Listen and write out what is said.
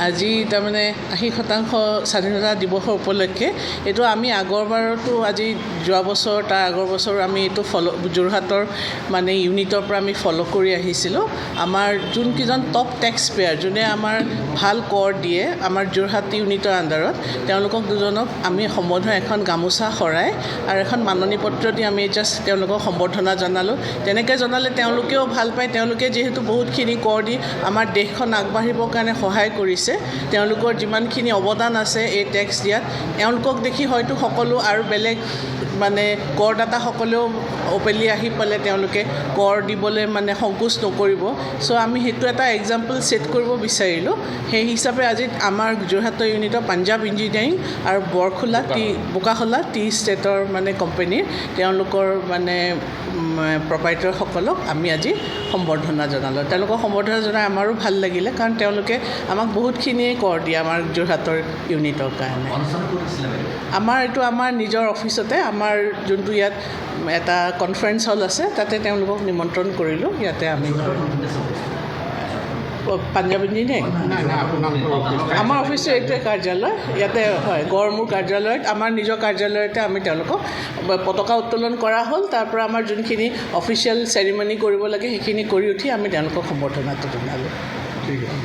আজি তাৰমানে 80% স্বাধীনতা দিৱসৰ উপলক্ষে এইটো আমি আগৰবাৰতো আজি যোৱা বছৰ তাৰ আগৰ বছৰ আমি এইটো যোৰহাটৰ মানে ইউনিটৰ পৰা আমি ফ'ল' কৰি আহিছিলোঁ। আমাৰ যোনকেইজন টপ টেক্স পেয়াৰ যোনে আমাৰ ভাল কৰ দিয়ে আমাৰ যোৰহাট ইউনিটৰ আণ্ডাৰত তেওঁলোকক দুজনক আমি সম্বৰ্ধনা এখন গামোচা শৰাই আৰু এখন মাননি পত্ৰ দি আমি জাষ্ট তেওঁলোকক সম্বৰ্ধনা জনালোঁ। তেনেকৈ জনালে তেওঁলোকেও ভাল পায়। তেওঁলোকে যিহেতু বহুতখিনি কৰ দি আমাৰ দেশখন আগবাঢ়িবৰ কাৰণে সহায় কৰিছে। তেওঁলোকৰ যিমানখিনি অৱদান আছে এই টেক্স দিয়াত তেওঁলোকক দেখি হয়তো সকলো আৰু বেলেগ মানে কৰদাতাসকলেও অপেলি আহি পেলাই তেওঁলোকে কৰ দিবলৈ মানে সংকোচ নকৰিব। চ' আমি সেইটো এটা এক্সাম্পল ছেট কৰিব বিচাৰিলোঁ। সেই হিচাপে আজি আমাৰ যোৰহাটৰ ইউনিটৰ পাঞ্জাৱ ইঞ্জিনিয়াৰিং আৰু বোকাখোলা টি ষ্টেটৰ মানে কোম্পানীৰ তেওঁলোকৰ মানে প্ৰপাইটৰসকলক আমি আজি সম্বৰ্ধনা জনালোঁ। তেওঁলোকক সম্বৰ্ধনা জনাই আমাৰো ভাল লাগিলে, কাৰণ তেওঁলোকে আমাক বহুতখিনিয়ে কৰ দিয়ে আমাৰ যোৰহাটৰ ইউনিটৰ কাৰণে। আমাৰ এইটো আমাৰ নিজৰ অফিচতে আমাৰ যোনটো ইয়াত এটা কনফাৰেঞ্চ হল আছে তাতে তেওঁলোকক নিমন্ত্ৰণ কৰিলোঁ। ইয়াতে আমি পাঞ্জাৱ ইঞ্জিনিয়াৰিং আমাৰ অফিচটো এইটোৱে কাৰ্যালয় ইয়াতে হয়। গড়মূৰ কাৰ্যালয়ত আমাৰ নিজৰ কাৰ্যালয়তে আমি তেওঁলোকক পতাকা উত্তোলন কৰা হ'ল। তাৰ পৰা আমাৰ যোনখিনি অফিচিয়েল চেৰিমনি কৰিব লাগে সেইখিনি কৰি উঠি আমি তেওঁলোকক সম্বৰ্ধনাটো জনালোঁ। ঠিক আছে।